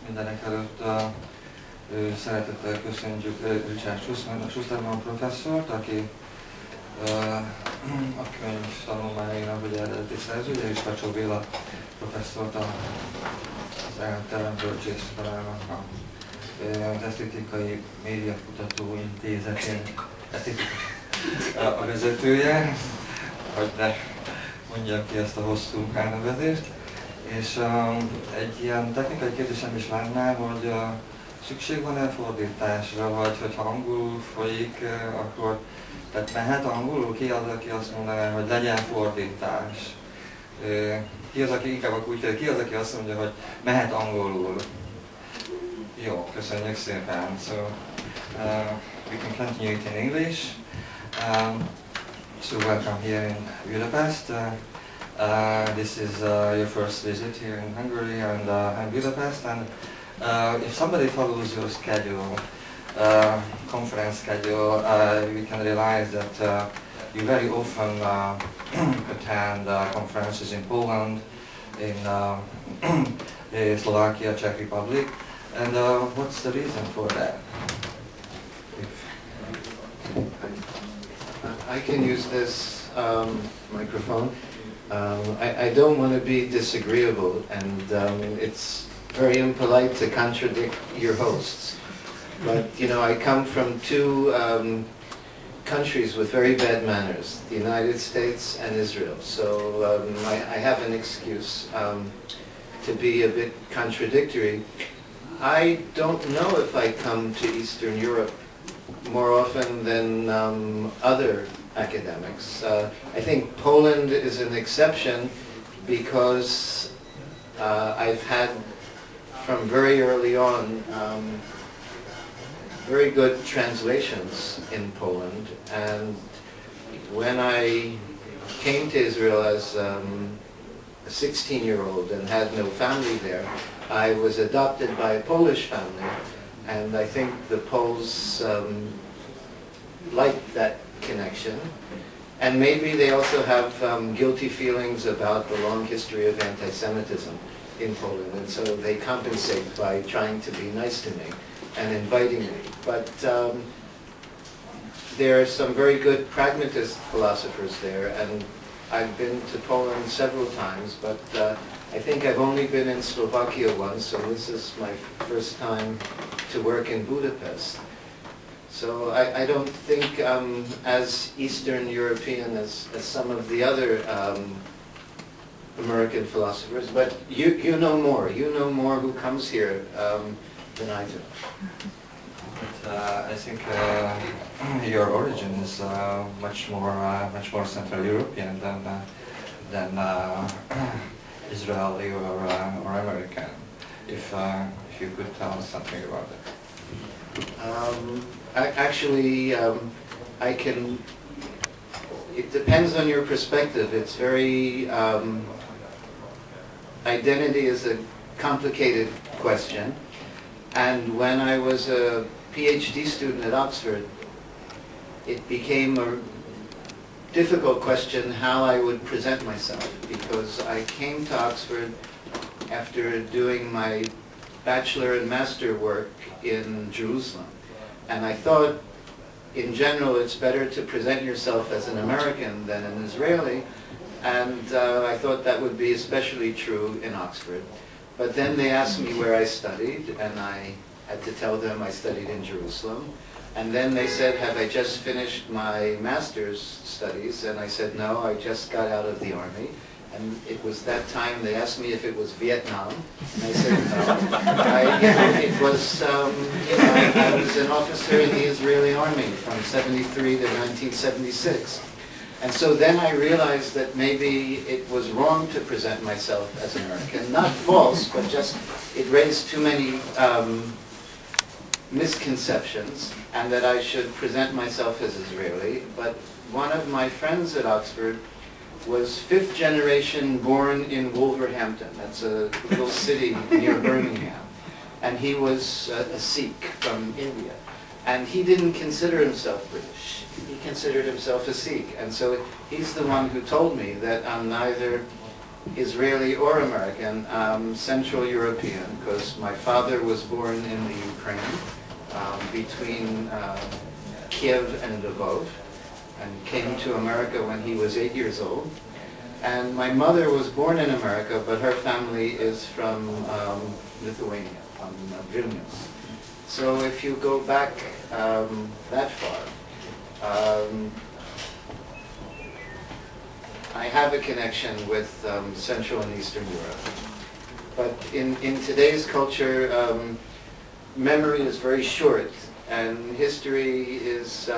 Mindenek előtt szeretettel köszönjük Shusterman professzort, aki a könyv tanulmányainak ugye eredeti szerzője, és Bacsó Béla professzort az elterembölcsésztalának az Esztétikai Médiakutató Intézetének a vezetője, hogy ne mondjam ki ezt a hosszú elnevezést. És egy ilyen technikai kérdésem is lenne, hogy szükség van-e fordításra, vagy hogyha angolul folyik, akkor tehát mehet angolul? Ki az, aki azt mondaná, hogy legyen fordítás? Ki az, aki inkább úgy, ki az, aki azt mondja, hogy mehet angolul? Jó, köszönjük szépen. So, we can continue it in English. So welcome here in Budapest. This is your first visit here in Hungary and Budapest, and if somebody follows your schedule, conference schedule, we can realize that you very often attend conferences in Poland, in Slovakia, Czech Republic, and what's the reason for that? I can use this microphone. I don't want to be disagreeable, and it's very impolite to contradict your hosts. But, you know, I come from two countries with very bad manners, the United States and Israel. So I have an excuse to be a bit contradictory. I don't know if I come to Eastern Europe more often than other academics. I think Poland is an exception because I've had from very early on very good translations in Poland, and when I came to Israel as a 16-year-old and had no family there, I was adopted by a Polish family, and I think the Poles liked that connection, and maybe they also have guilty feelings about the long history of anti-Semitism in Poland, and so they compensate by trying to be nice to me and inviting me. But there are some very good pragmatist philosophers there, and I've been to Poland several times, but I think I've only been in Slovakia once, so this is my first time to work in Budapest. So I don't think as Eastern European as some of the other American philosophers, but you know more. You know more who comes here than I do. But, I think your origin is much more Central European than Israeli or American. If you could tell us something about it. Actually, I can. It depends on your perspective. It's very. Identity is a complicated question, and when I was a PhD student at Oxford, it became a difficult question how I would present myself, because I came to Oxford after doing my bachelor and master work in Jerusalem. And I thought, in general, it's better to present yourself as an American than an Israeli. And I thought that would be especially true in Oxford. But then they asked me where I studied, and I had to tell them I studied in Jerusalem. And then they said, have I just finished my master's studies? And I said, no, I just got out of the army. And it was that time they asked me if it was Vietnam, and I said no. It was, I was an officer in the Israeli army from 73 to 1976. And so then I realized that maybe it was wrong to present myself as American. Not false, but just it raised too many misconceptions, and that I should present myself as Israeli. But one of my friends at Oxford was fifth generation born in Wolverhampton. That's a little city near Birmingham. And he was a Sikh from India. And he didn't consider himself British. He considered himself a Sikh. And so he's the one who told me that I'm neither Israeli or American, Central European, because my father was born in the Ukraine between Kiev and Lvov, and came to America when he was 8 years old. And my mother was born in America, but her family is from Lithuania, from Vilnius. So if you go back that far, I have a connection with Central and Eastern Europe. But in today's culture, memory is very short, and history is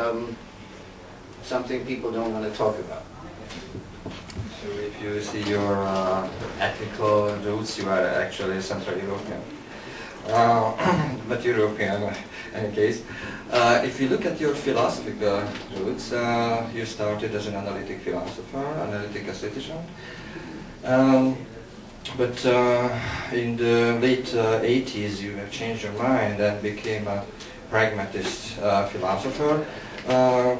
something people don't want to talk about. So if you see your ethnical roots, you are actually Central European. But European in any case. If you look at your philosophical roots, you started as an analytic philosopher, analytic aesthetician. But in the late 80s you have changed your mind and became a pragmatist philosopher.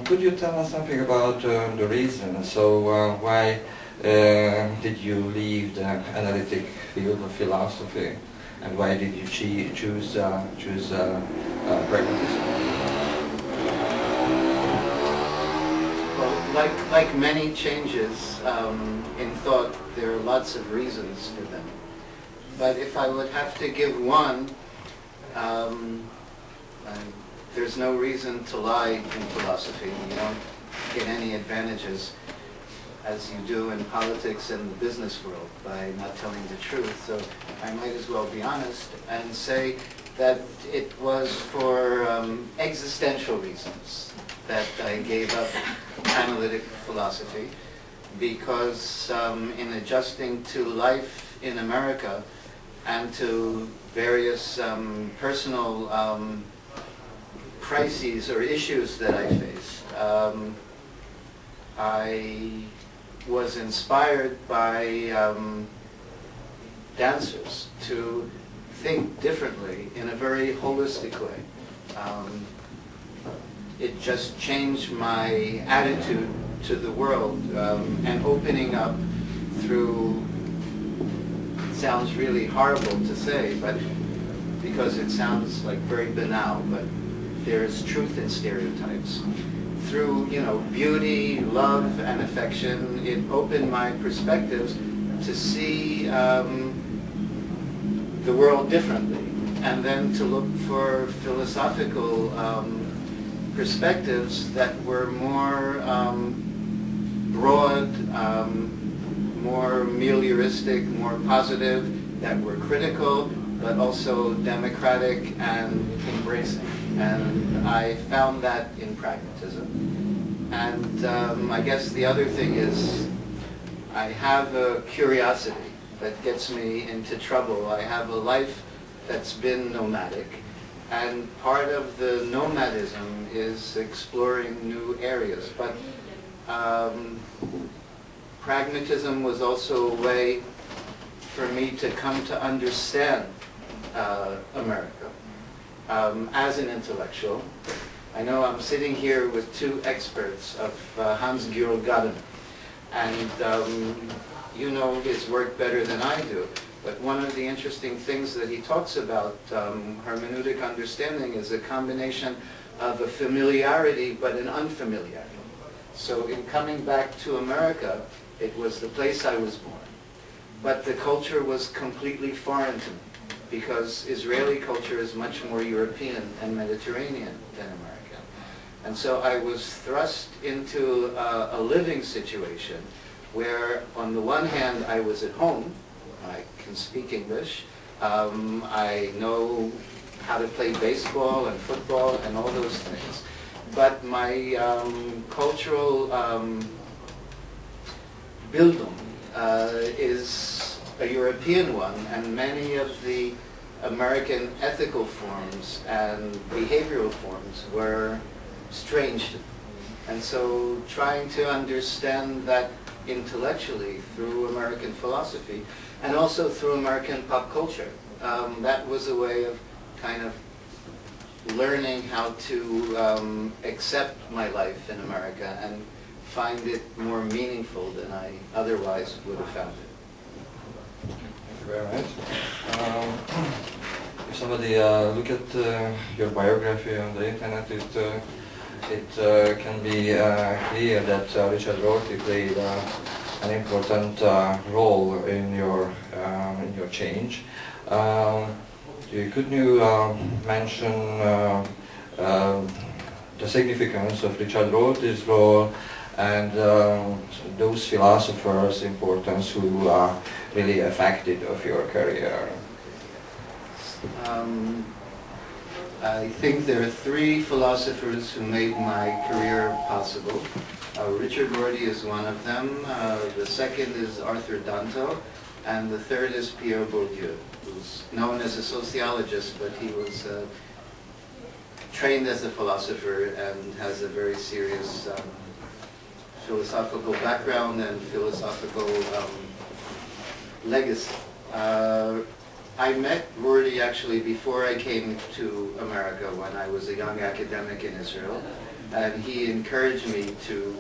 Could you tell us something about the reason? So why did you leave the analytic field of philosophy, and why did you choose pragmatism? Well, like many changes in thought, there are lots of reasons for them. But if I would have to give one, there's no reason to lie in philosophy. You don't get any advantages as you do in politics and the business world by not telling the truth. So I might as well be honest and say that it was for existential reasons that I gave up analytic philosophy, because in adjusting to life in America and to various personal crises or issues that I faced, I was inspired by dancers to think differently in a very holistic way. It just changed my attitude to the world, and opening up through, it sounds really horrible to say, but because it sounds like very banal, but there's truth in stereotypes. Through, beauty, love, and affection, it opened my perspectives to see the world differently, and then to look for philosophical perspectives that were more broad, more melioristic, more positive, that were critical, but also democratic and embracing. And I found that in pragmatism. And I guess the other thing is, I have a curiosity that gets me into trouble. I have a life that's been nomadic, and part of the nomadism is exploring new areas. But pragmatism was also a way for me to come to understand America as an intellectual. I know I'm sitting here with two experts of Hans-Georg Gadamer, and you know his work better than I do. But one of the interesting things that he talks about, hermeneutic understanding, is a combination of a familiarity but an unfamiliarity. So in coming back to America, it was the place I was born, but the culture was completely foreign to me, because Israeli culture is much more European and Mediterranean than American. And so I was thrust into a living situation where, on the one hand, I was at home. I can speak English. I know how to play baseball and football and all those things. But my cultural Bildung is a European one, and many of the American ethical forms and behavioral forms were strange to me. And so trying to understand that intellectually through American philosophy, and also through American pop culture, that was a way of kind of learning how to accept my life in America and find it more meaningful than I otherwise would have found it. very much. If somebody look at your biography on the internet, it can be clear that Richard Rorty played an important role in your change. Could you mention the significance of Richard Rorty's role and those philosophers' importance who really affected of your career? I think there are three philosophers who made my career possible. Richard Rorty is one of them, the second is Arthur Danto, and the third is Pierre Bourdieu, who's known as a sociologist, but he was trained as a philosopher and has a very serious philosophical background and philosophical legacy. I met Rorty actually before I came to America when I was a young academic in Israel, and he encouraged me to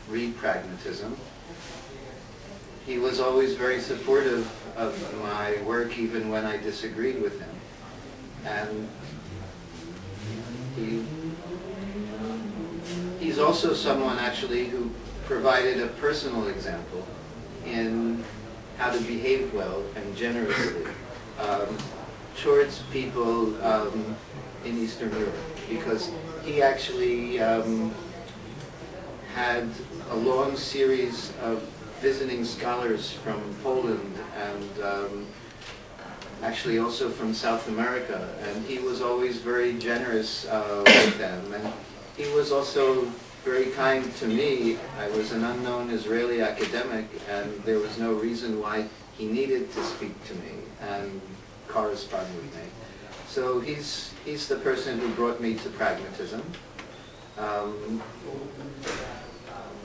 read Pragmatism. He was always very supportive of my work even when I disagreed with him. And he's also someone actually who provided a personal example in how to behave well and generously towards people in Eastern Europe, because he actually had a long series of visiting scholars from Poland and actually also from South America, and he was always very generous with them, and he was also very kind to me. I was an unknown Israeli academic, and there was no reason why he needed to speak to me and correspond with me. So he's the person who brought me to Pragmatism.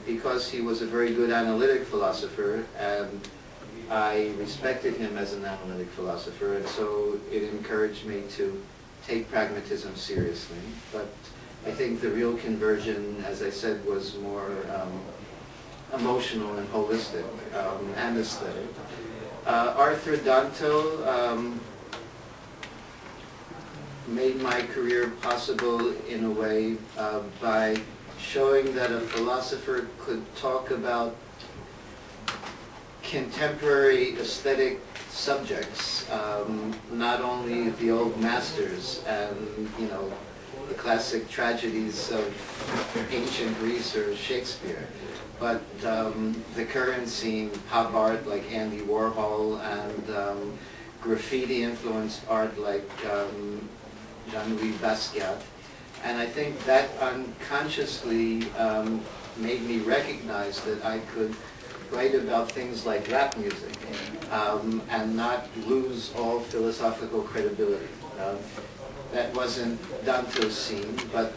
Because he was a very good analytic philosopher, and I respected him as an analytic philosopher, and so it encouraged me to take Pragmatism seriously. But I think the real conversion, as I said, was more emotional and holistic and aesthetic. Arthur Danto made my career possible in a way by showing that a philosopher could talk about contemporary aesthetic subjects, not only the old masters and, you know, the classic tragedies of ancient Greece or Shakespeare, but the current scene, pop art like Andy Warhol and graffiti-influenced art like Jean-Louis Basquiat. And I think that unconsciously made me recognize that I could write about things like rap music and not lose all philosophical credibility. That wasn't Danto's scene, but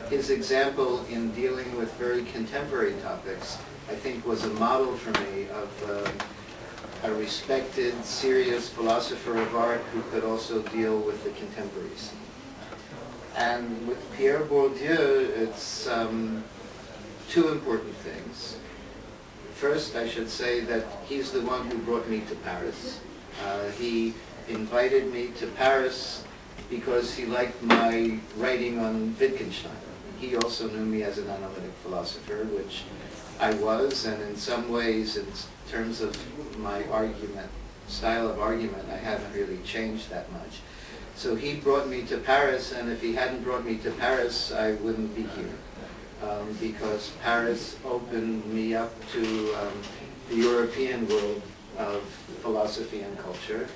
his example in dealing with very contemporary topics, I think, was a model for me of a respected, serious philosopher of art who could also deal with the contemporary scene. And with Pierre Bourdieu, it's two important things. First, I should say that he's the one who brought me to Paris. He invited me to Paris because he liked my writing on Wittgenstein. He also knew me as an analytic philosopher, which I was, and in some ways, in terms of my argument, style of argument, I haven't really changed that much. So he brought me to Paris, and if he hadn't brought me to Paris, I wouldn't be here. Because Paris opened me up to the European world of philosophy and culture.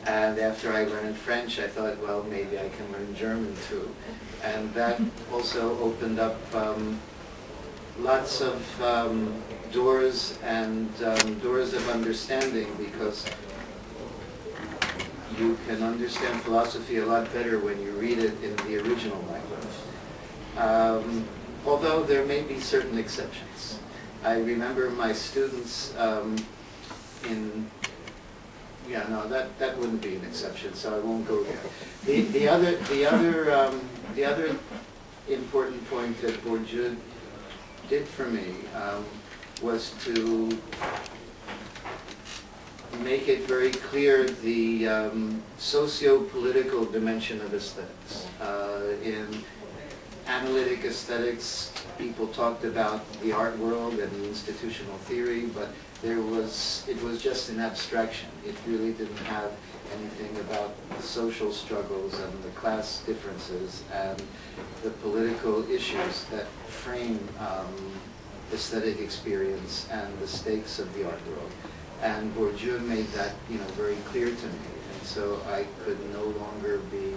And after I learned French, I thought, well, maybe I can learn German too. And that also opened up lots of doors and doors of understanding, because you can understand philosophy a lot better when you read it in the original language. Although there may be certain exceptions. I remember my students that wouldn't be an exception, so I won't go there. The other important point that Bourdieu did for me was to make it very clear the socio-political dimension of aesthetics. In analytic aesthetics, people talked about the art world and the institutional theory, but it was just an abstraction. It really didn't have anything about the social struggles and the class differences and the political issues that frame aesthetic experience and the stakes of the art world. And Bourdieu made that, very clear to me. And so I could no longer be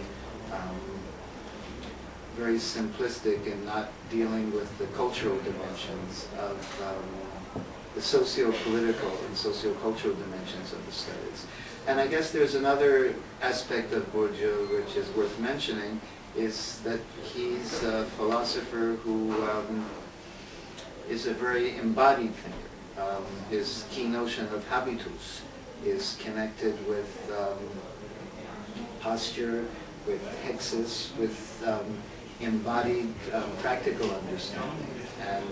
very simplistic in not dealing with the cultural dimensions of the socio-political and socio-cultural dimensions of aesthetics. And I guess there's another aspect of Bourdieu which is worth mentioning, is that he's a philosopher who is a very embodied thinker. His key notion of habitus is connected with posture, with hexis, with embodied practical understanding. And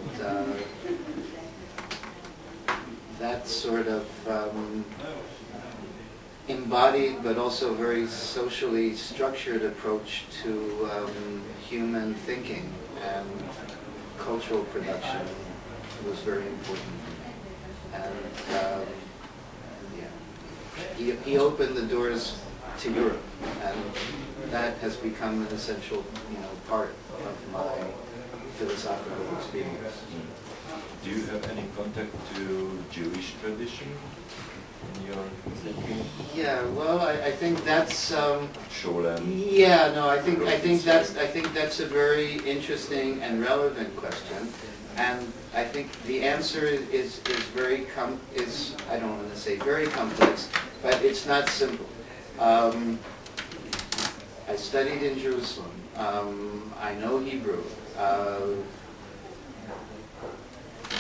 that sort of embodied but also very socially structured approach to human thinking and cultural production was very important for me. And he opened the doors to Europe, and that has become an essential, part of my philosophical experience. Do you have any contact to Jewish tradition in your thinking? Yeah, well, I think that's. Sholem. Yeah, no, I think that's a very interesting and relevant question, and I think the answer is very I don't want to say very complex, but it's not simple. I studied in Jerusalem. I know Hebrew.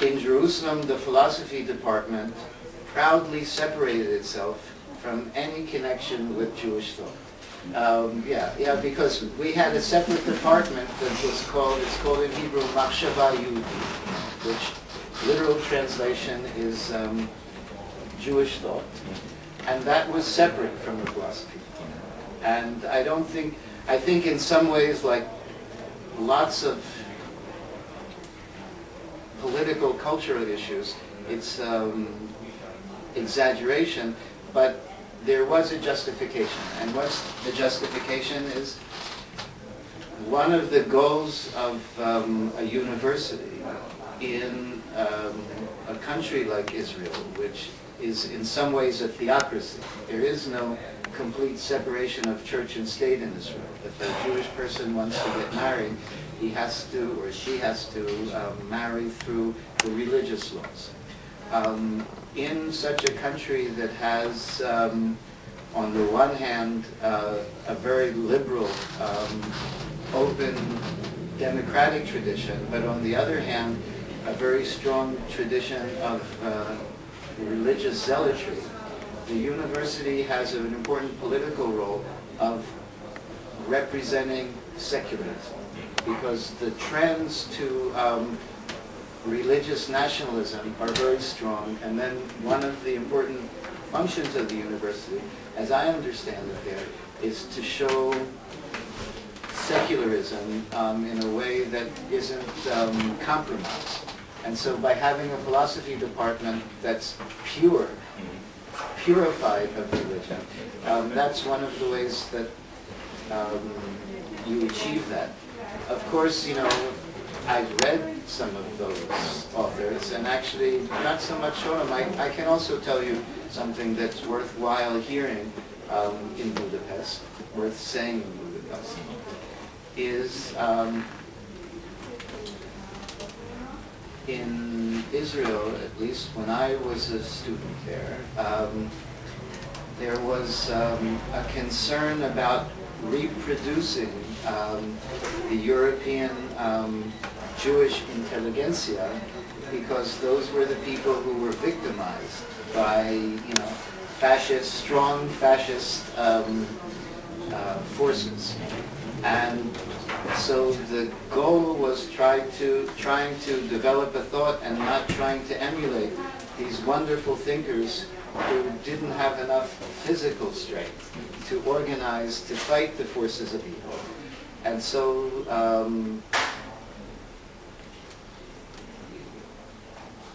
In Jerusalem, the philosophy department proudly separated itself from any connection with Jewish thought. Because we had a separate department that was called in Hebrew Machshava Yehudi, which literal translation is Jewish thought, and that was separate from the philosophy. And I think in some ways, like lots of political, cultural issues, it's exaggeration, but there was a justification. And what's the justification is, one of the goals of a university in a country like Israel, which is in some ways a theocracy. There is no complete separation of church and state in Israel. If a Jewish person wants to get married, he has to, or she has to, marry through the religious laws. In such a country that has, on the one hand, a very liberal, open, democratic tradition, but on the other hand, a very strong tradition of religious zealotry, the university has an important political role of representing secularism, because the trends to religious nationalism are very strong, and then one of the important functions of the university, as I understand it there, is to show secularism in a way that isn't compromised. And so by having a philosophy department that's purified of religion, that's one of the ways that you achieve that. Of course, I've read some of those authors, and actually not so much Sholem. I can also tell you something that's worthwhile hearing in Budapest, worth saying in Budapest, is in Israel, at least when I was a student there was a concern about reproducing the European Jewish intelligentsia, because those were the people who were victimized by, strong fascist forces. And so the goal was trying to develop a thought and not trying to emulate these wonderful thinkers who didn't have enough physical strength to organize to fight the forces of evil. And so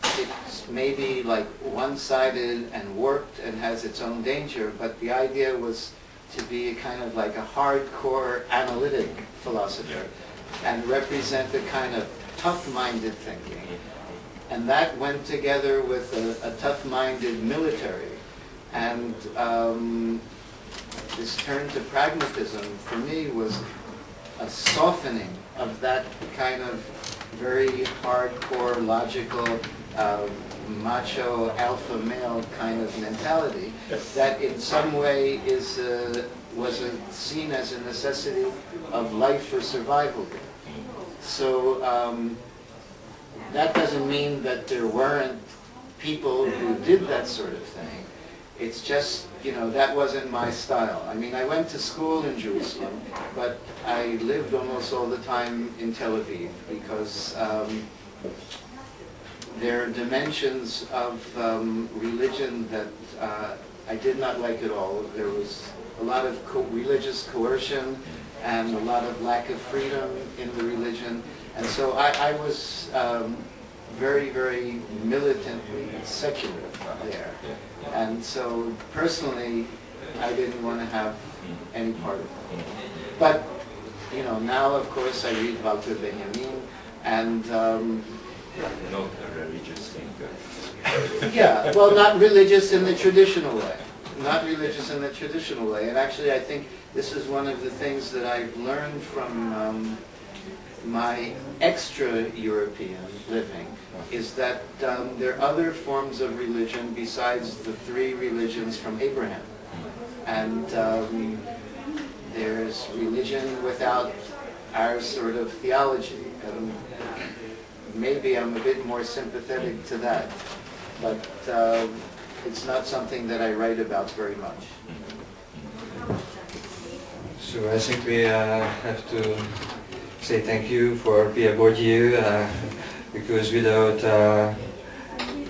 it's maybe like one-sided and warped and has its own danger, but the idea was to be a kind of like a hardcore analytic philosopher and represent a kind of tough-minded thinking. And that went together with a tough-minded military. And this turn to pragmatism, for me, was a softening of that kind of very hardcore, logical, macho, alpha male kind of mentality that in some way was seen as a necessity of life for survival. So that doesn't mean that there weren't people who did that sort of thing. It's just, you know, that wasn't my style. I mean, I went to school in Jerusalem, but I lived almost all the time in Tel Aviv because there are dimensions of religion that I did not like at all. There was a lot of religious coercion and a lot of lack of freedom in the religion. And so I was very, very militantly secular there. And so personally, I didn't want to have any part of it. But, you know, now of course I read Walter Benjamin and Not a religious thinker. yeah, well, not religious in the traditional way. Not religious in the traditional way. And actually I think this is one of the things that I've learned from my extra-European living, is that there are other forms of religion besides the three religions from Abraham. And there's religion without our sort of theology. And maybe I'm a bit more sympathetic to that, but it's not something that I write about very much. So I think we have to say thank you for Pierre Bourdieu, because without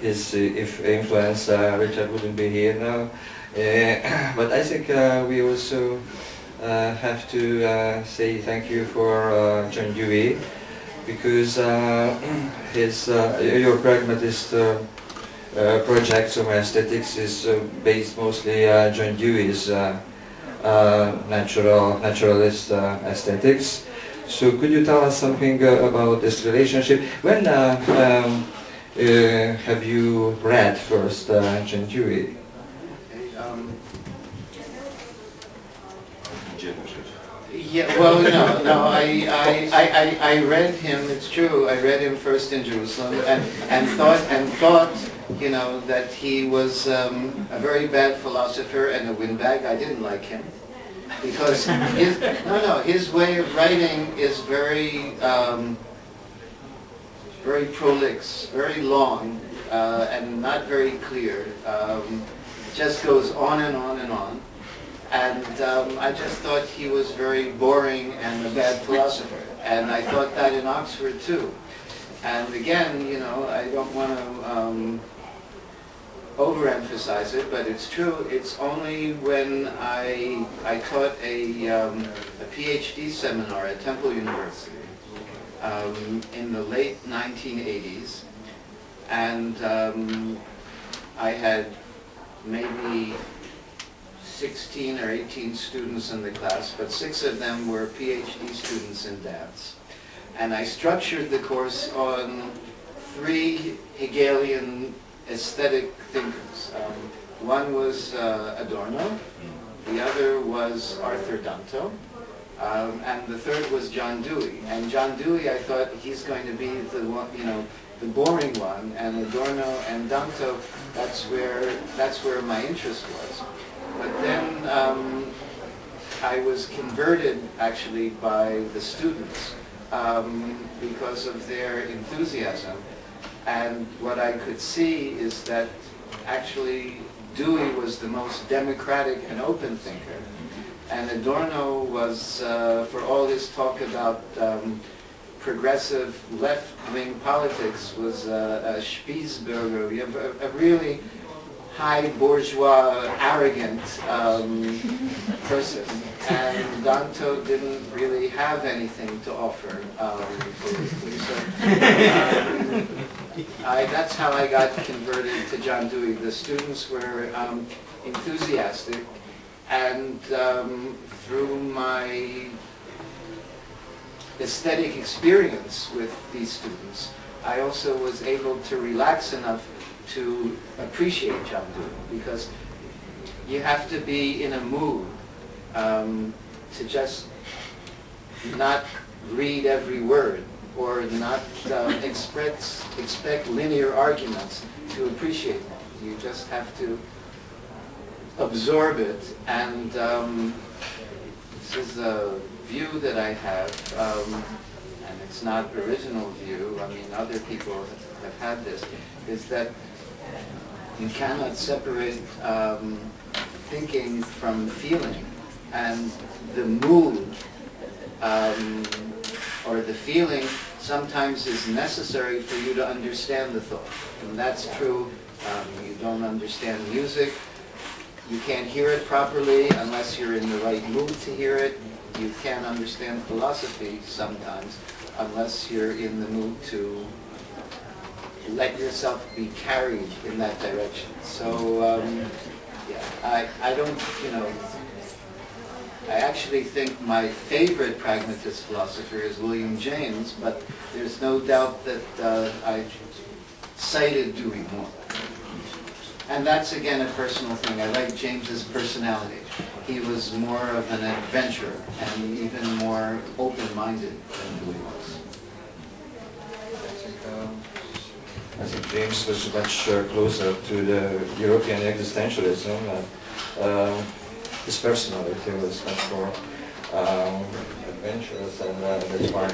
his influence, Richard wouldn't be here now. But I think we also have to say thank you for John Dewey, because your pragmatist project, Szómaesztética, is based mostly on John Dewey's naturalist aesthetics. So could you tell us something about this relationship? When have you read first John Dewey? Yeah, well, no, I read him, it's true, I read him first in Jerusalem and thought, you know, that he was a very bad philosopher and a windbag. I didn't like him because his way of writing is very, very prolix, very long, and not very clear. Just goes on and on and on. And I just thought he was very boring and a bad philosopher. And I thought that in Oxford too. And again, you know, I don't want to overemphasize it, but it's true. It's only when I taught a PhD seminar at Temple University in the late 1980s. And I had maybe 16 or 18 students in the class, but 6 of them were PhD students in dance. And I structured the course on 3 Hegelian aesthetic thinkers. One was Adorno, the other was Arthur Danto, and the third was John Dewey. And John Dewey, I thought, he's going to be the one, you know, the boring one, and Adorno and Danto, that's where my interest was. But then I was converted actually by the students because of their enthusiasm. And what I could see is that actually Dewey was the most democratic and open thinker. And Adorno was, for all his talk about progressive left-wing politics, was a Spitzbürger, a really high bourgeois, arrogant person, and Danto didn't really have anything to offer. That's how I got converted to John Dewey. The students were enthusiastic, and through my aesthetic experience with these students, I also was able to relax enough to appreciate John Dewey, because you have to be in a mood to just not read every word or not expect linear arguments to appreciate them. You just have to absorb it, and this is a view that I have, and it's not original view, I mean other people have had this, is that you cannot separate thinking from feeling, and the mood or the feeling sometimes is necessary for you to understand the thought. And that's true. You don't understand music. You can't hear it properly unless you're in the right mood to hear it. You can't understand philosophy sometimes unless you're in the mood to let yourself be carried in that direction. So, yeah, I don't, I actually think my favorite pragmatist philosopher is William James, but there's no doubt that I cited Dewey more. And that's, again, a personal thing. I like James's personality. He was more of an adventurer and even more open-minded than Dewey was. I think James was much closer to the European existentialism. His personality was much more adventurous, and that's why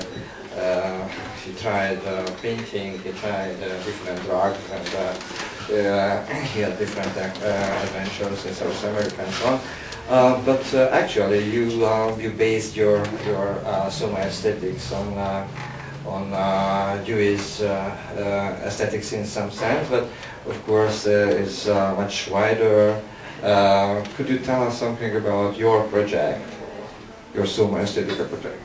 he tried painting, he tried different drugs, and he had different adventures in South America and so on. But actually, you based your Szómaesztétics on Dewey's aesthetics in some sense, but of course it's much wider. Could you tell us something about your project, your Szómaesztétika project?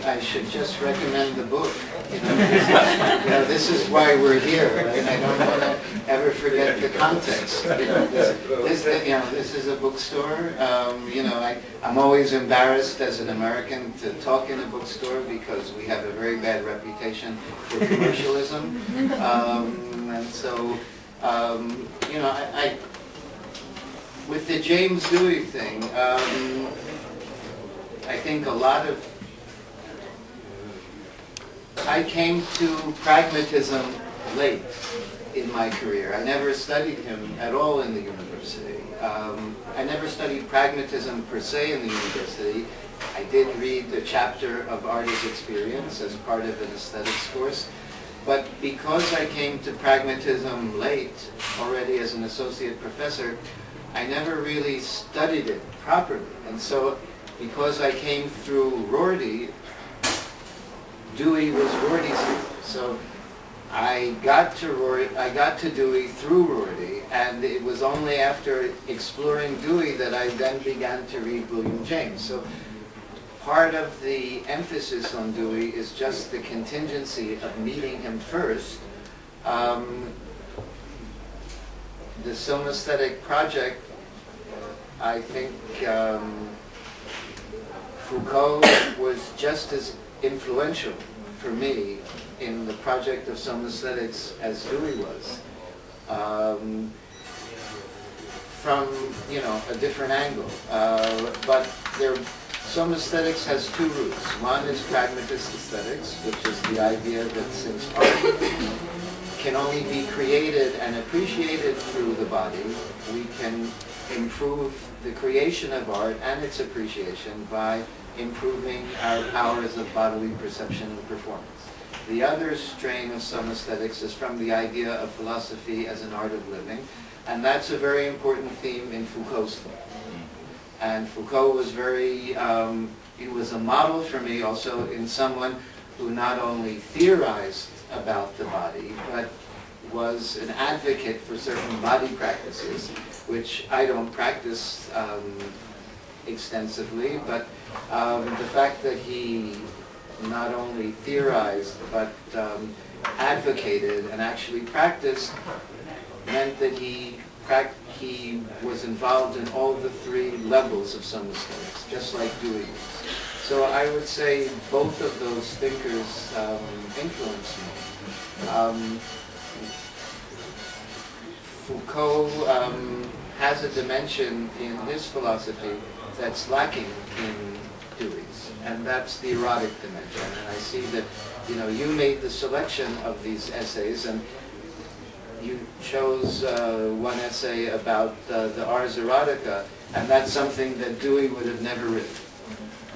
I should just recommend the book. This is why we're here, right? I don't want to ever forget the context. This is a bookstore. I'm always embarrassed as an American to talk in a bookstore because we have a very bad reputation for commercialism, and so. With the James Dewey thing, I think a lot of... I came to pragmatism late in my career. I never studied him at all in the university. I never studied pragmatism per se in the university. I did read the chapter of Art as Experience as part of an aesthetics course. But because I came to pragmatism late, already as an associate professor, I never really studied it properly. And so, because I came through Rorty, Dewey was Rorty's hero. So I got to Dewey through Rorty, and it was only after exploring Dewey that I then began to read William James. So part of the emphasis on Dewey is just the contingency of meeting him first. The Szómaesztétika project, I think Foucault was just as influential for me in the project of Szómaesztétics as Dewey was, from a different angle. But Szómaesztétics has two roots. One is pragmatist aesthetics, which is the idea that since art can only be created and appreciated through the body, we can improve the creation of art and its appreciation by improving our powers of bodily perception and performance. The other strain of Szómaesztétics is from the idea of philosophy as an art of living, and that's a very important theme in Foucault's thought. And Foucault was he was a model for me also in someone who not only theorized about the body, but was an advocate for certain body practices, which I don't practice extensively, but the fact that he not only theorized but advocated and actually practiced meant that he was involved in all the three levels of Szómaesztética, just like Dewey was. So I would say both of those thinkers influenced me. Foucault has a dimension in his philosophy that's lacking in Dewey's, and that's the erotic dimension. And I see that, you know, you made the selection of these essays, and you chose one essay about the Ars Erotica, and that's something that Dewey would have never written,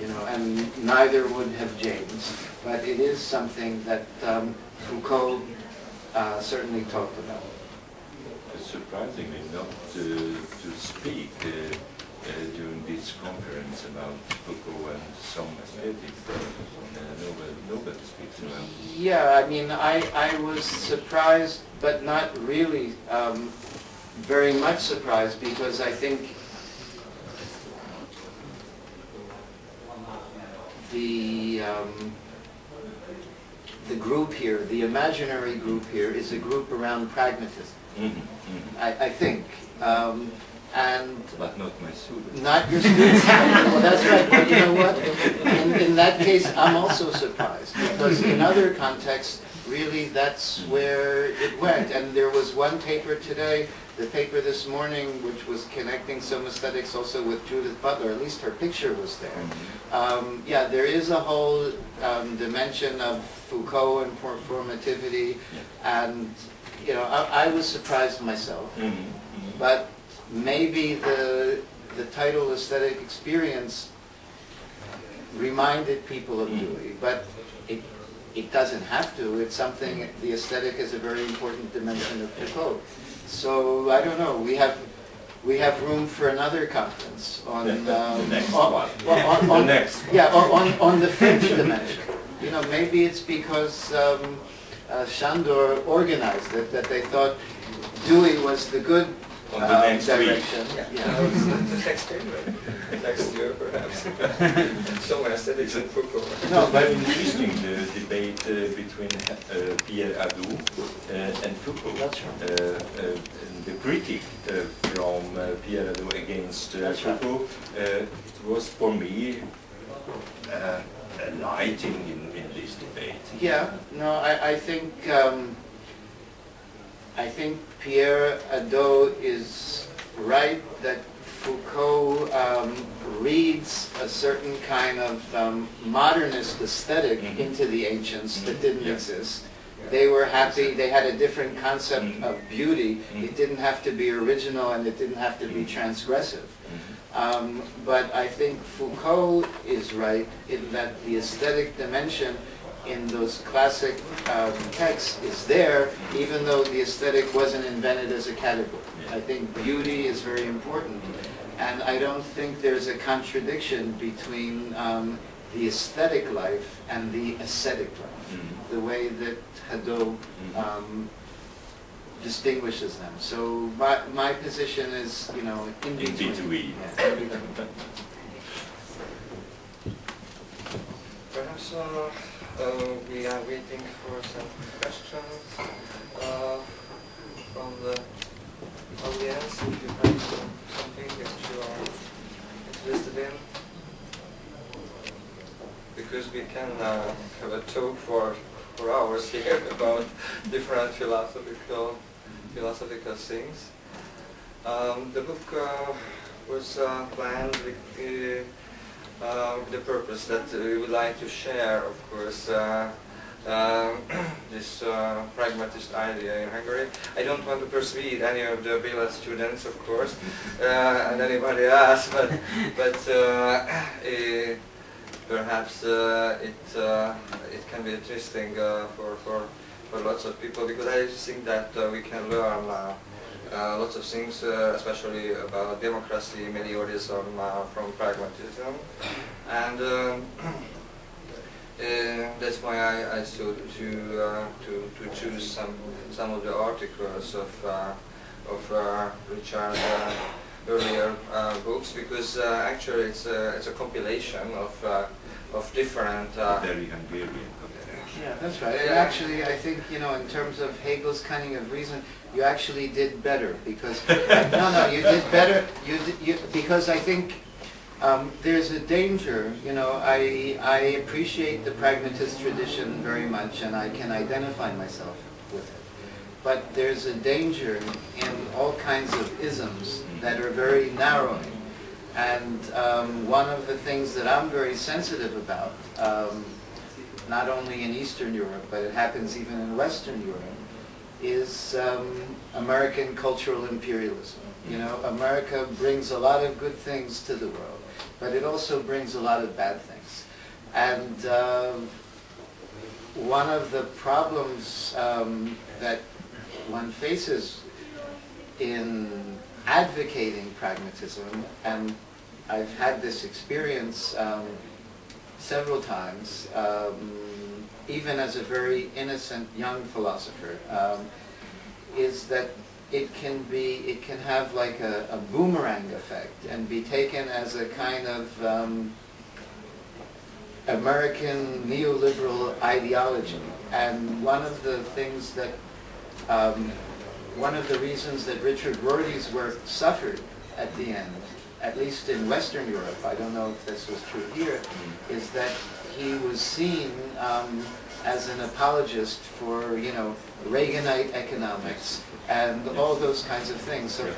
you know, and neither would have James. But it is something that Foucault certainly talked about. It's surprisingly not to speak during this conference about Foucault and Szómaesztétika. Nobody speaks about it. Yeah, I mean, I was surprised, but not really very much surprised, because I think the group here, the imaginary group here, is a group around pragmatism. Mm-hmm, mm-hmm. I think. But not my students. Not your students. Well, that's right. But you know what? In that case, I'm also surprised, because in other contexts, really, that's where it went. And there was one paper today, the paper this morning, which was connecting Szómaesztética also with Judith Butler. At least her picture was there. Yeah, there is a whole dimension of Foucault and performativity, and you know, I was surprised myself. But maybe the title aesthetic experience reminded people of Dewey, but it doesn't have to. It's something, the aesthetic is a very important dimension of Foucault. So I don't know, we have room for another conference on the next on the French dimension. You know, maybe it's because Sándor organized it, that they thought Dewey was the good on the next direction. Next year, right? Next year, perhaps. Szómaesztétika and Foucault. No, but interesting the debate between Pierre Hadou and Foucault. That's right. The critique from Pierre Hadou against Foucault, it was for me enlightening in this debate. Yeah, no, I think Pierre Hadou is right that Foucault reads a certain kind of modernist aesthetic into the ancients that didn't exist. They were happy, they had a different concept of beauty. It didn't have to be original, and it didn't have to be transgressive. But I think Foucault is right in that the aesthetic dimension in those classic texts is there, even though the aesthetic wasn't invented as a category. I think beauty is very important, and I don't think there's a contradiction between the aesthetic life and the ascetic life, the way that Hadou distinguishes them. So my position is, you know, in between. Yeah, in between. Perhaps we are waiting for some questions from the audience. If you have something that you are interested in, because we can have a talk for hours here about different philosophical things. The book was planned with the purpose that we would like to share, of course, this pragmatist idea in Hungary. I don't want to persuade any of the Béla students, of course, and anybody else, but perhaps it can be interesting for lots of people, because I think that we can learn lots of things, especially about democracy, meliorism, from pragmatism. And That's why I chose to choose some of the articles of Richard's earlier books, because actually it's a compilation of different. Very Hungarian. Yeah, that's right. And actually, I think, you know, in terms of Hegel's cunning of reason, you actually did better, because no, you did better. Because I think there's a danger. You know, I appreciate the pragmatist tradition very much, and I can identify myself with it. But there's a danger in all kinds of isms that are very narrowing. And one of the things that I'm very sensitive about, not only in Eastern Europe, but it happens even in Western Europe, is American cultural imperialism. You know, America brings a lot of good things to the world, but it also brings a lot of bad things. And one of the problems that one faces in advocating pragmatism, and I've had this experience several times, even as a very innocent young philosopher, is that it can have like a boomerang effect and be taken as a kind of American neoliberal ideology. And one of the things that, one of the reasons that Richard Rorty's work suffered at the end, at least in Western Europe, I don't know if this was true here, is that he was seen as an apologist for, you know, Reaganite economics and all those kinds of things. So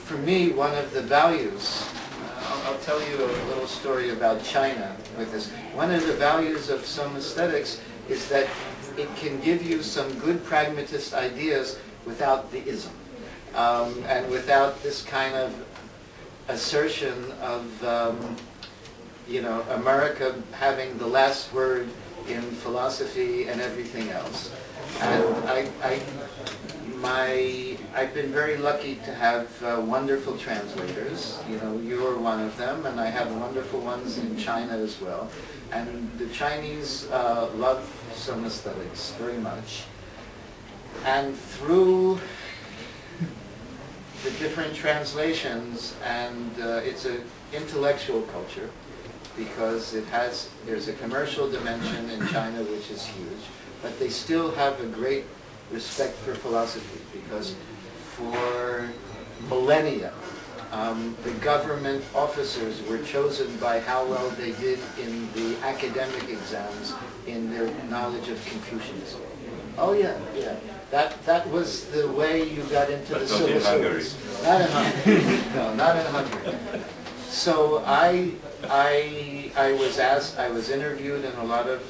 for me, one of the values, I'll tell you a little story about China with this. One of the values of Szómaesztética is that it can give you some good pragmatist ideas without the ism, and without this kind of assertion of, you know, America having the last word in philosophy and everything else. And I've been very lucky to have wonderful translators. You know, you're one of them, and I have wonderful ones in China as well. And the Chinese love Szómaesztética very much. And through the different translations, and it's an intellectual culture, because there's a commercial dimension in China which is huge, but they still have a great respect for philosophy, because for millennia the government officers were chosen by how well they did in the academic exams in their knowledge of Confucianism. Oh yeah, yeah. That was the way you got into the civil service. Not in Hungary. No, not in Hungary. So I was interviewed in a lot of,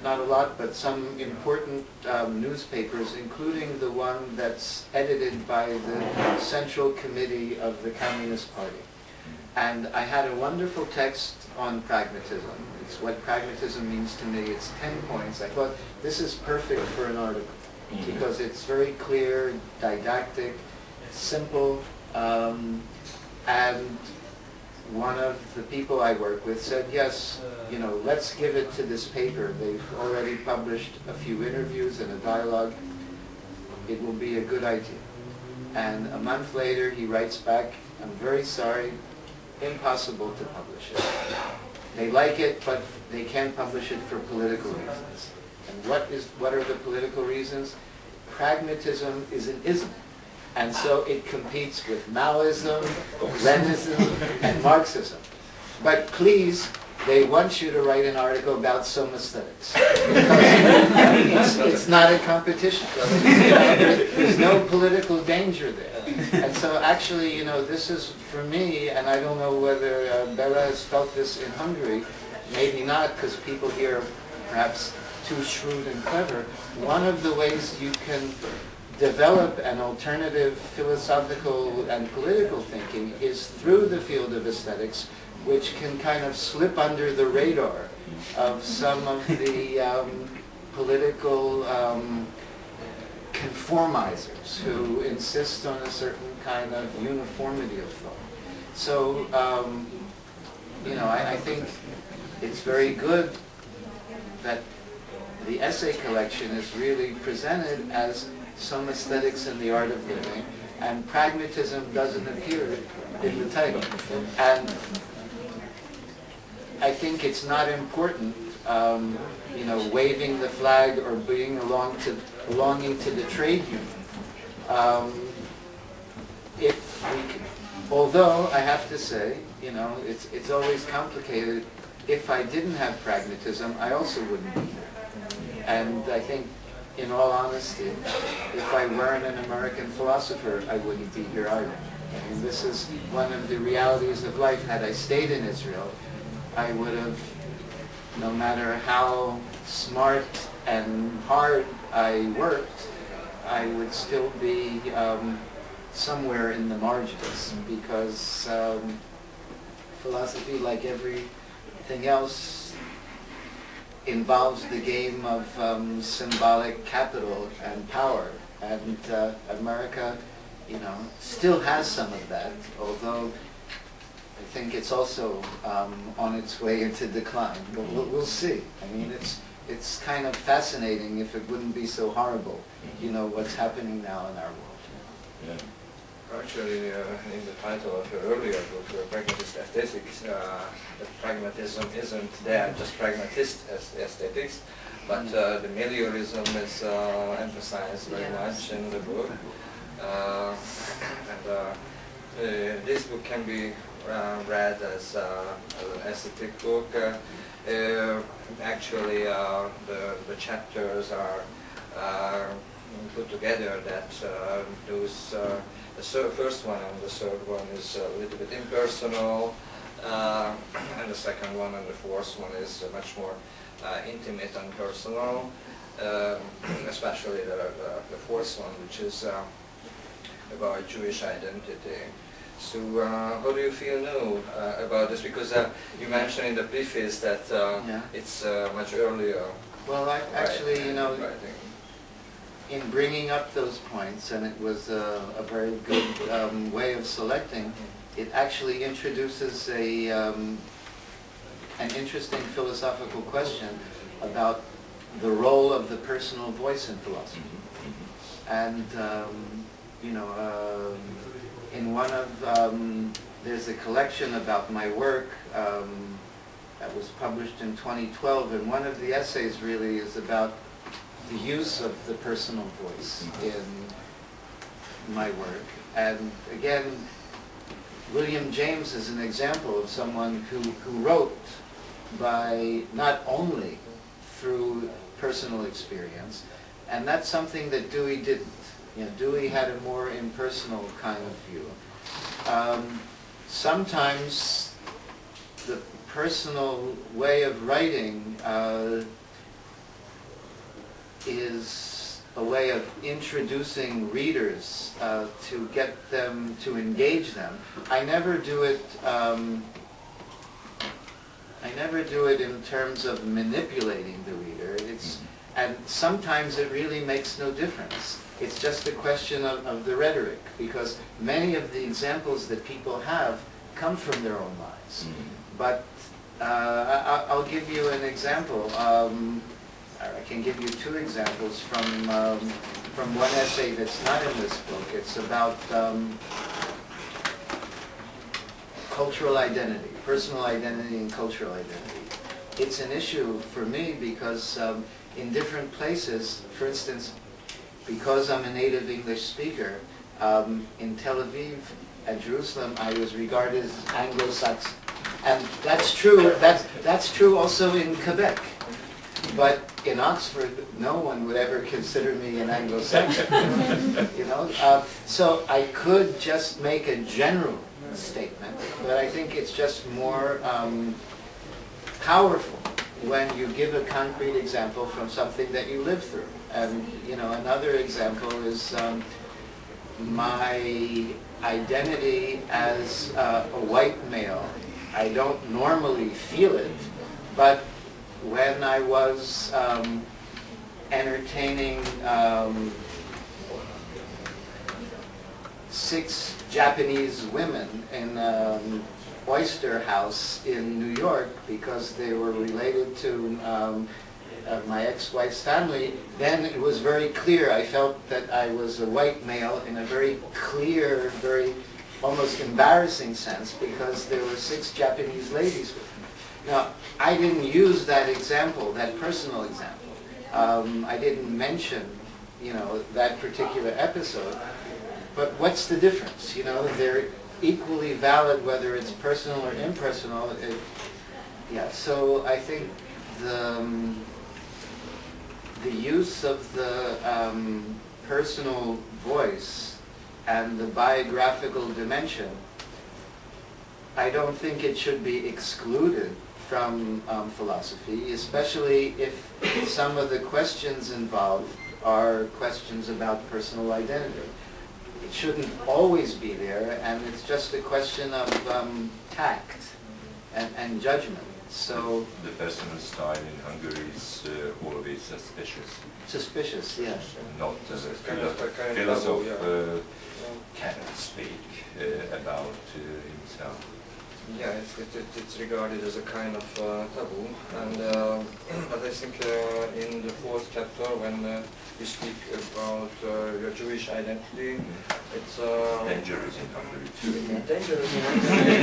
not a lot, but some important newspapers, including the one that's edited by the Central Committee of the Communist Party. And I had a wonderful text on pragmatism. It's what pragmatism means to me. It's 10 points. I thought this is perfect for an article, because it's very clear, didactic, simple, and one of the people I work with said, yes, you know, let's give it to this paper. They've already published a few interviews and a dialogue. It will be a good idea. And a month later, he writes back, I'm very sorry, impossible to publish it. They like it, but they can't publish it for political reasons. And what are the political reasons? Pragmatism is an ism. And so it competes with Maoism, Leninism, and Marxism. But please, they want you to write an article about Szómaesztética. It's not a competition. There's no political danger there. And so actually, you know, this is, for me, and I don't know whether Béla has felt this in Hungary, maybe not, because people here are perhaps too shrewd and clever. One of the ways you can develop an alternative philosophical and political thinking is through the field of aesthetics, which can kind of slip under the radar of some of the political conformizers who insist on a certain kind of uniformity of thought. So, you know, I think it's very good that the essay collection is really presented as Szómaesztética in the art of living, and pragmatism doesn't appear in the title. And I think it's not important, you know, waving the flag or belonging to the trade union. Although I have to say, you know, it's always complicated. If I didn't have pragmatism, I also wouldn't be here. And I think, in all honesty, if I weren't an American philosopher, I wouldn't be here either. I mean, this is one of the realities of life. Had I stayed in Israel, I would have, no matter how smart and hard I worked, I would still be somewhere in the margins, because philosophy, like everything else, involves the game of symbolic capital and power, and America, you know, still has some of that, although I think it's also on its way into decline. But we'll see. I mean, it's kind of fascinating if it wouldn't be so horrible, you know, what's happening now in our world. Yeah. Actually, in the title of your earlier book, Pragmatist Aesthetics, that pragmatism isn't there just pragmatist aesthetics, but the meliorism is emphasized very much in the book. This book can be read as an aesthetic book. Actually, the chapters are put together that the first one and the third one is a little bit impersonal, and the second one and the fourth one is much more intimate and personal, especially the fourth one, which is about Jewish identity. So how do you feel now about this? Because you mentioned in the preface that it's much earlier. Well, actually, you know, writing. In bringing up those points, and it was a very good way of selecting, it actually introduces an interesting philosophical question about the role of the personal voice in philosophy. And, you know, in one of, there's a collection about my work that was published in 2012, and one of the essays really is about the use of the personal voice in my work. And again, William James is an example of someone who wrote by not only through personal experience, and that's something that Dewey didn't. You know, Dewey had a more impersonal kind of view. Sometimes the personal way of writing is a way of introducing readers to get them to engage them. I never do it. I never do it in terms of manipulating the reader. And sometimes it really makes no difference. It's just a question of the rhetoric, because many of the examples that people have come from their own lives. But I'll give you an example. I can give you two examples from one essay that's not in this book. It's about cultural identity, personal identity and cultural identity. It's an issue for me because in different places, for instance, because I'm a native English speaker, in Tel Aviv and Jerusalem, I was regarded as Anglo-Saxon. And that's true. That's true also in Quebec. But in Oxford, no one would ever consider me an Anglo-Saxon. You know, so I could just make a general statement, but I think it's just more powerful when you give a concrete example from something that you live through. And you know, another example is my identity as a white male. I don't normally feel it, but when I was entertaining 6 Japanese women in an oyster house in New York because they were related to my ex-wife's family, then it was very clear. I felt that I was a white male in a very clear, very almost embarrassing sense, because there were 6 Japanese ladies with me. Now, I didn't use that example, that personal example. I didn't mention, you know, that particular episode. But what's the difference? You know, they're equally valid whether it's personal or impersonal. Yeah, so I think the use of the personal voice and the biographical dimension, I don't think it should be excluded from philosophy, especially if some of the questions involved are questions about personal identity. It shouldn't always be there, and it's just a question of tact and judgment. So the personal style in Hungary is always suspicious. Suspicious, yeah. Not philosopher cannot speak about himself. Yeah, it's regarded as a kind of taboo, and but I think in the 4th chapter, when you speak about your Jewish identity, it's dangerous in Hungary too. Dangerous in Hungary.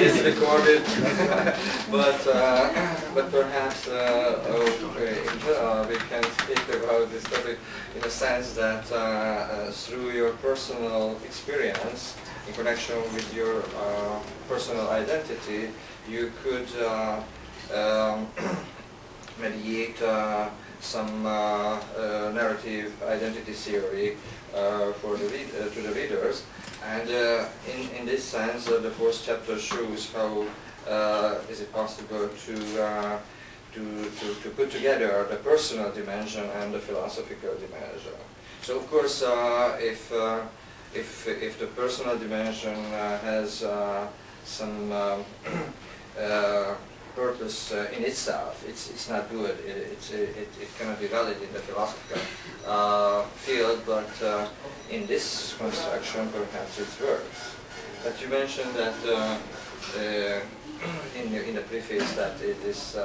It's recorded, but perhaps in general we can speak about this topic in a sense that through your personal experience, in connection with your personal identity, you could mediate some narrative identity theory for to the readers, and in this sense, the 4th chapter shows how is it possible to put together the personal dimension and the philosophical dimension. So, of course, if the personal dimension has some purpose in itself, it's not good. It cannot be valid in the philosophical field, but in this construction, perhaps it works. But you mentioned that in the preface that this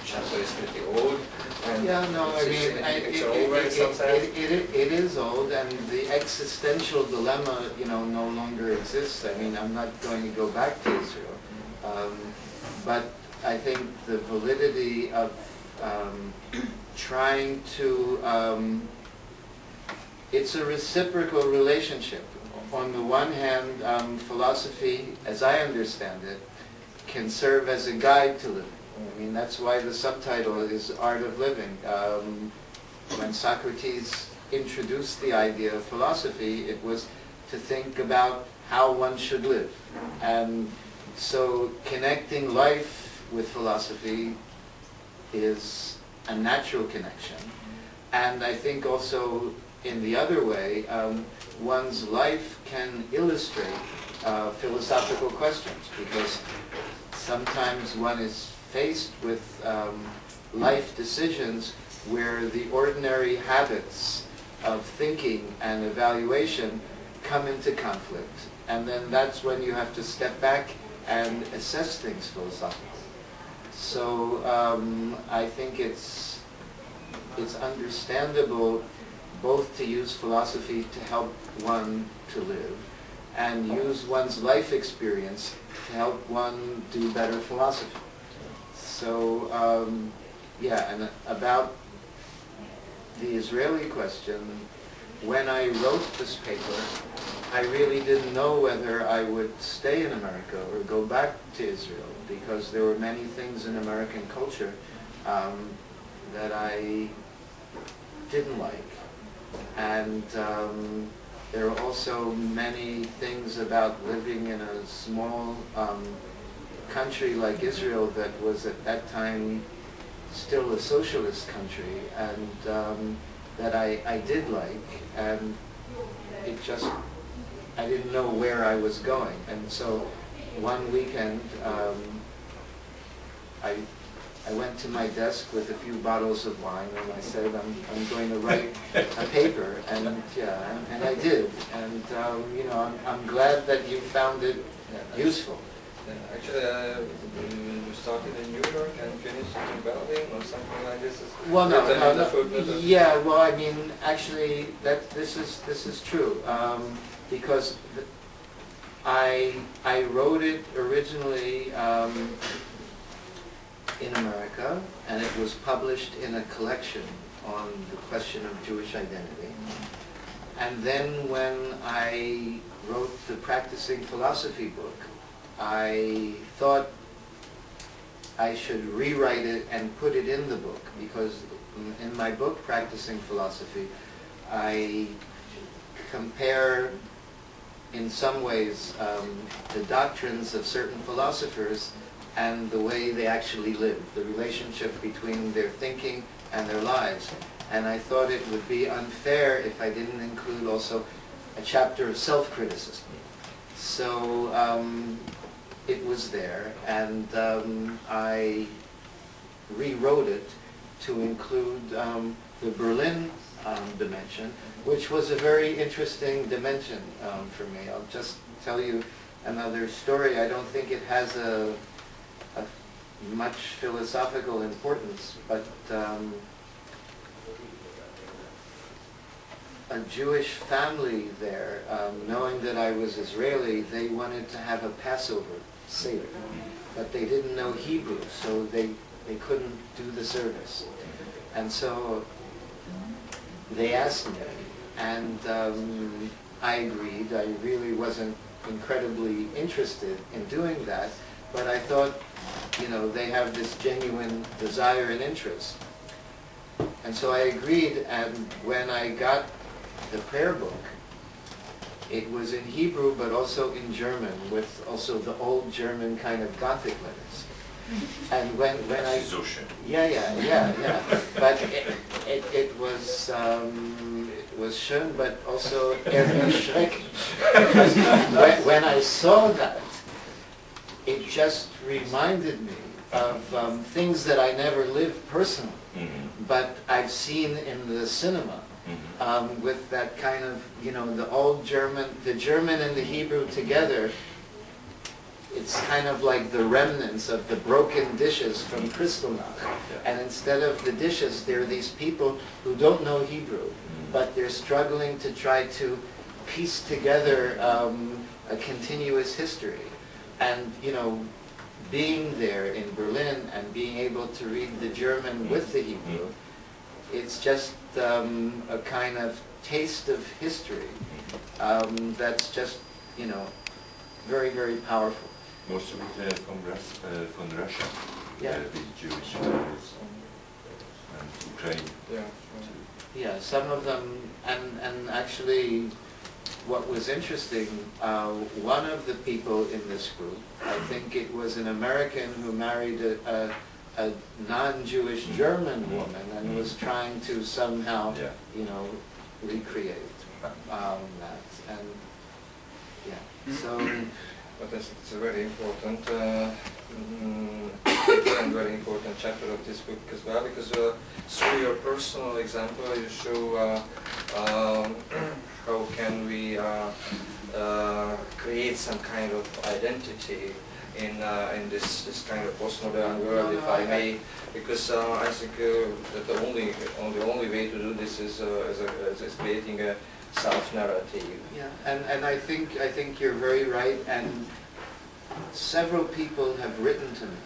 chapter is pretty old. And yeah, no, I mean, it is old, and the existential dilemma, you know, no longer exists. I mean, I'm not going to go back to Israel, but I think the validity of trying to, it's a reciprocal relationship. On the one hand, philosophy, as I understand it, can serve as a guide to living. I mean, that's why the subtitle is Art of Living. When Socrates introduced the idea of philosophy, it was to think about how one should live. And so connecting life with philosophy is a natural connection. And I think also in the other way, one's life can illustrate philosophical questions, because sometimes one is faced with life decisions where the ordinary habits of thinking and evaluation come into conflict. And then that's when you have to step back and assess things philosophically. So I think it's understandable both to use philosophy to help one to live, and use one's life experience to help one do better philosophy. So, yeah, and about the Israeli question, when I wrote this paper, I really didn't know whether I would stay in America or go back to Israel, because there were many things in American culture that I didn't like. And there are also many things about living in a small country like Israel that was at that time still a socialist country, and that I did like, and it just, I didn't know where I was going. And so one weekend I went to my desk with a few bottles of wine, and I said, I'm going to write a paper, and yeah, and I did. And you know, I'm glad that you found it useful. Yeah, actually, you started in New York and finished in Berlin or something like this. Well, no. Yeah, well, I mean, actually, this is true because I wrote it originally in America, and it was published in a collection on the question of Jewish identity. And then when I wrote the Practicing Philosophy book, I thought I should rewrite it and put it in the book, because in my book, Practicing Philosophy, I compare in some ways the doctrines of certain philosophers and the way they actually live, the relationship between their thinking and their lives. And I thought it would be unfair if I didn't include also a chapter of self-criticism. So it was there, and I rewrote it to include the Berlin dimension, which was a very interesting dimension for me. I'll just tell you another story. I don't think it has a much philosophical importance, but a Jewish family there, knowing that I was Israeli, they wanted to have a Passover Seder, but they didn't know Hebrew, so they couldn't do the service. And so they asked me, and I agreed. I really wasn't incredibly interested in doing that, but I thought, you know, they have this genuine desire and interest. And so I agreed, and when I got the prayer book, it was in Hebrew but also in German, with also the old German kind of Gothic letters. And when I but it was schön, but also erschreckend. Because when I saw that, it just reminded me of things that I never lived personally, but I've seen in the cinema. With that kind of, you know, the old German, the German and the Hebrew together, it's kind of like the remnants of the broken dishes from Kristallnacht. And instead of the dishes, there are these people who don't know Hebrew, but they're struggling to try to piece together a continuous history. And, you know, being there in Berlin and being able to read the German with the Hebrew, it's just a kind of taste of history that's just, you know, very, very powerful. Most of it from Russia, yeah. The Jewish families, and Ukraine. Yeah. Yeah, some of them, and actually what was interesting, one of the people in this group, I think it was an American who married a non-Jewish German woman and was trying to somehow, you know, recreate that. And yeah, so. But it's a very important, very important chapter of this book as well, because through your personal example, you show how can we create some kind of identity in this kind of postmodern world, if I may, because I think that the only way to do this is creating a self-narrative. Yeah, and I think you're very right, and several people have written to me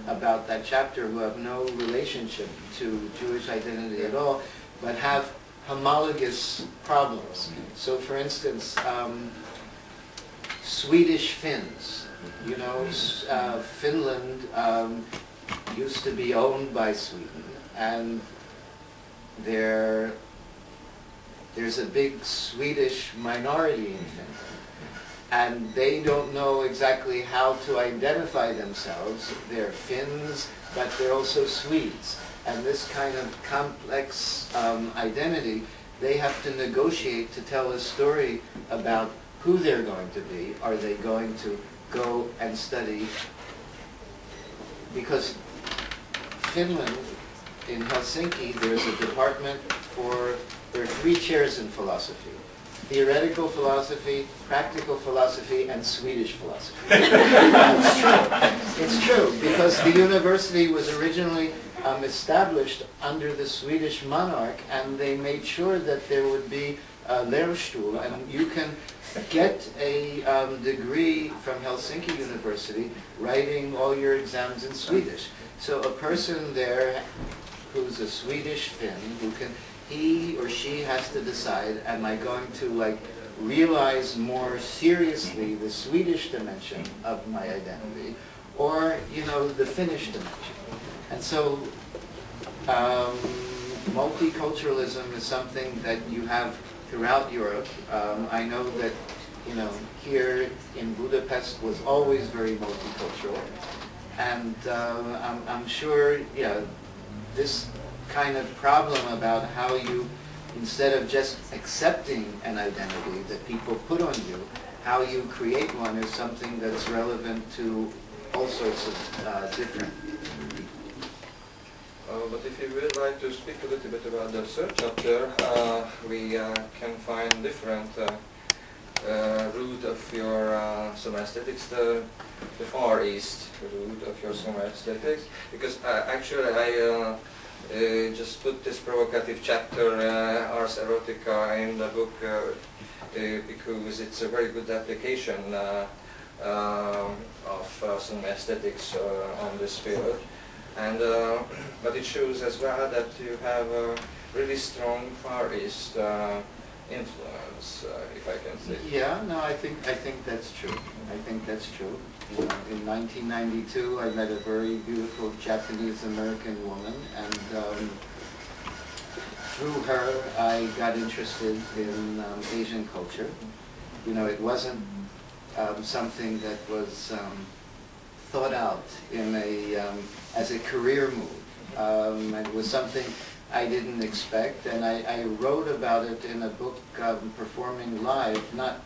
about that chapter who have no relationship to Jewish identity at all, but have homologous problems. So, for instance, Swedish Finns. You know, Finland used to be owned by Sweden, and there's a big Swedish minority in Finland, and they don't know exactly how to identify themselves. They're Finns, but they're also Swedes, and this kind of complex identity, they have to negotiate to tell a story about who they're going to be. Are they going to go and study, because Finland, in Helsinki, there's a department there are 3 chairs in philosophy. theoretical philosophy, practical philosophy, and Swedish philosophy. It's true. It's true, because the university was originally established under the Swedish monarch, and they made sure that there would be a Lehrstuhl, and you can get a degree from Helsinki University writing all your exams in Swedish. So a person there who's a Swedish Finn, he or she has to decide, am I going to realize more seriously the Swedish dimension of my identity, or, the Finnish dimension? And so multiculturalism is something that you have throughout Europe. I know that, here in Budapest was always very multicultural. And I'm sure, this kind of problem about how you, instead of just accepting an identity that people put on you, how you create one is something that's relevant to all sorts of different people. But if you would like to speak a little bit about the third chapter, we can find different route of your Szómaesztétics, the Far East route of your Szómaesztétics, because actually I just put this provocative chapter, Ars Erotica, in the book because it's a very good application of Szómaesztétics on this field. And but it shows as well that you have a really strong Far East influence, if I can say. Yeah, no, I think that's true. I think that's true. In 1992, I met a very beautiful Japanese-American woman, and through her, I got interested in Asian culture. It wasn't something that was thought out in as a career move. It was something I didn't expect, and I wrote about it in a book, Performing Live, not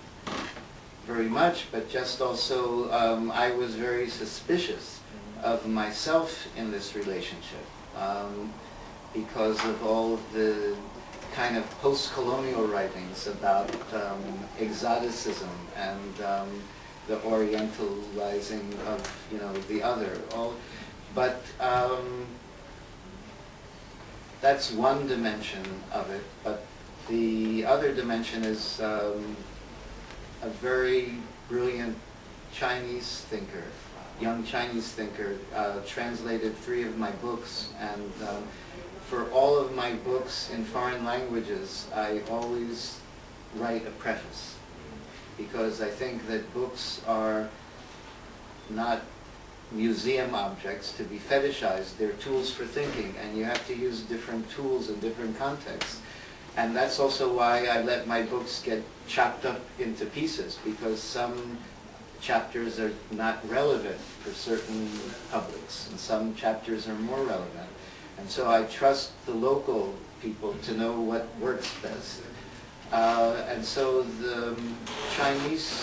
very much, but just also I was very suspicious of myself in this relationship because of all the kind of post-colonial writings about exoticism and the orientalizing of the other. But that's one dimension of it. But the other dimension is a very brilliant Chinese thinker, young Chinese thinker, translated 3 of my books, and for all of my books in foreign languages, I always write a preface, because I think that books are not museum objects to be fetishized. They're tools for thinking, and you have to use different tools in different contexts. And that's also why I let my books get chopped up into pieces, because some chapters are not relevant for certain publics, and some chapters are more relevant. And so I trust the local people to know what works best. And so the Chinese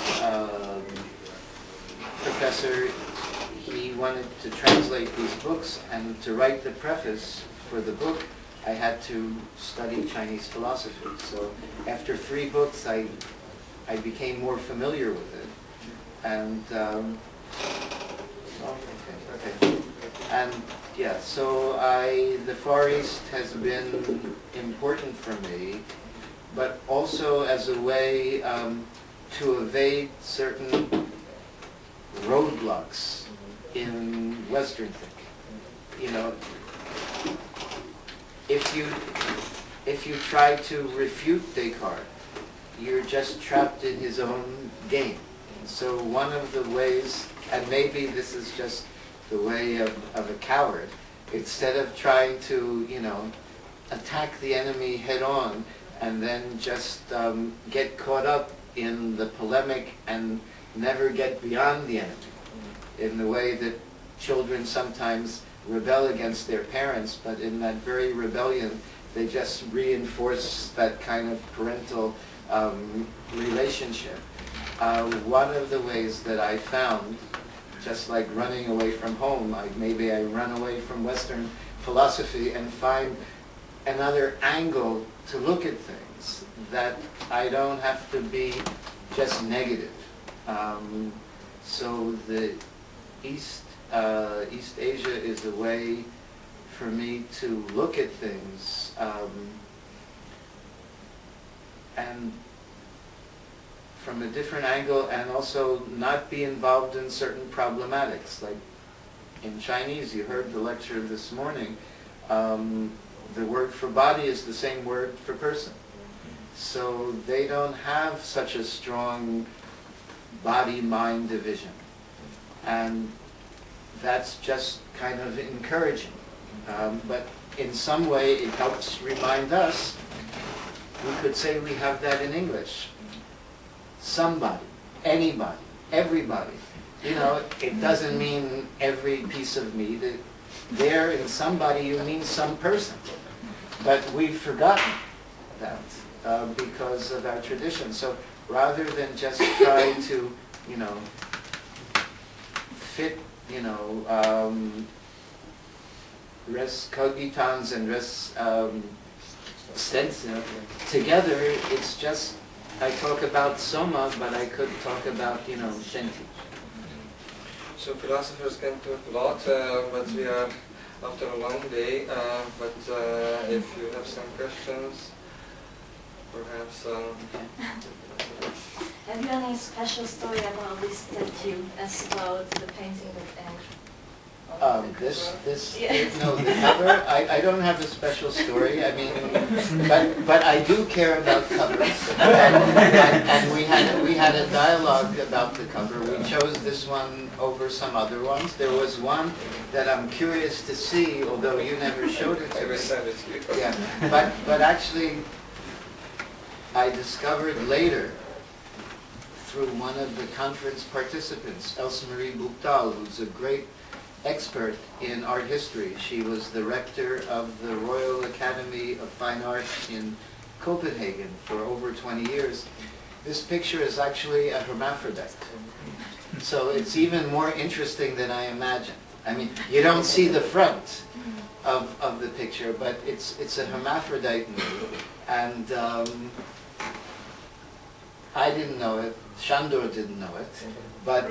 professor, he wanted to translate these books, and to write the preface for the book, I had to study Chinese philosophy. So after 3 books, I became more familiar with it. And and yeah, so the Far East has been important for me, but also as a way to evade certain roadblocks in Western thinking. If you try to refute Descartes, you're just trapped in his own game. So one of the ways, and maybe this is just the way of a coward, instead of trying to, attack the enemy head on and then just get caught up in the polemic and never get beyond the enemy, in the way that children sometimes rebel against their parents, but in that very rebellion, they just reinforce that kind of parental relationship. One of the ways that I found, just like running away from home, maybe I run away from Western philosophy and find another angle to look at things. that I don't have to be just negative. So the East Asia is a way for me to look at things and from a different angle, and also not be involved in certain problematics. Like in Chinese, you heard the lecture this morning, the word for body is the same word for person. So they don't have such a strong body-mind division. And that's just kind of encouraging. But in some way it helps remind us, we could say we have that in English. Somebody, anybody, everybody. You know, it doesn't mean every piece of meat. There in somebody you mean some person. But we've forgotten that because of our tradition. So rather than just try to, you know, fit, you know, res cogitans and res sensa together, it's just, I talk about Soma, but I could talk about, you know, Senti. So philosophers can talk a lot, but we are after a long day. But if you have some questions, perhaps. Have you any special story about this statue as about the painting that Andrew? No, the cover, I don't have a special story. I mean, but I do care about covers. And we had a dialogue about the cover. We chose this one over some other ones. There was one that I'm curious to see, although you never showed it to me. Yeah, but actually, I discovered later through one of the conference participants, Else Marie Bouktal, who's a great expert in art history. She was the rector of the Royal Academy of Fine Arts in Copenhagen for over 20 years. This picture is actually a hermaphrodite. So it's even more interesting than I imagined. I mean, you don't see the front of the picture, but it's a hermaphrodite nude. And I didn't know it, Sándor didn't know it, but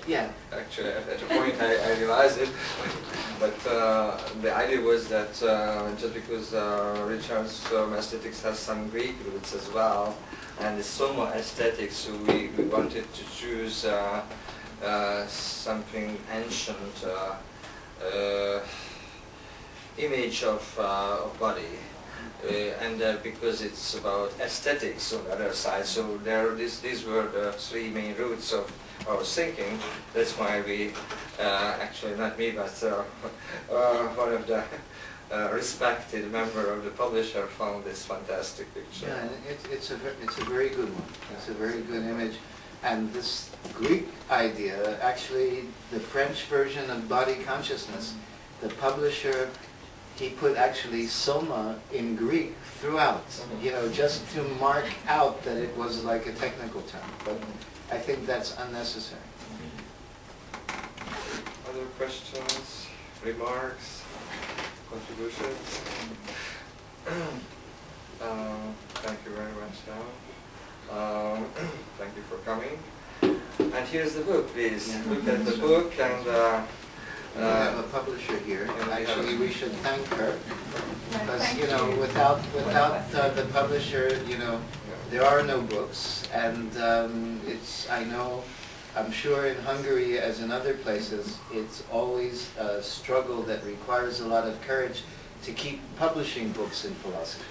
yeah. Actually, at a point I realized it, but the idea was that just because Richard's Szómaesztética has some Greek roots as well, and the Szómaesztética, so we wanted to choose something ancient, image of body. And because it's about aesthetics on the other side, so these were the three main roots of our thinking. That's why we, actually not me, but one of the respected member of the publisher found this fantastic picture. Yeah, it's a very good one. It's a very good image. And this Greek idea, actually the French version of body consciousness, the publisher, he put actually Soma in Greek throughout, you know, just to mark out that it was like a technical term. But I think that's unnecessary. Other questions, remarks, contributions? Thank you very much, Sam. Thank you for coming. And here's the book, please. Yeah. Look at the book and we have a publisher here, and actually we should thank her, because you know, without the publisher, you know, there are no books, and I'm sure in Hungary as in other places, it's always a struggle that requires a lot of courage to keep publishing books in philosophy,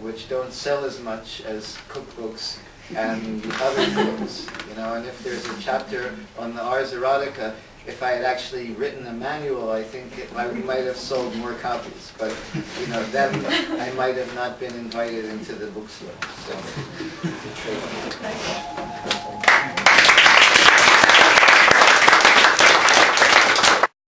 which don't sell as much as cookbooks and other things, you know. And if there's a chapter on the Ars Erotica, if I had actually written a manual, I think I might have sold more copies. But you know, then I might have not been invited into the bookstore. So.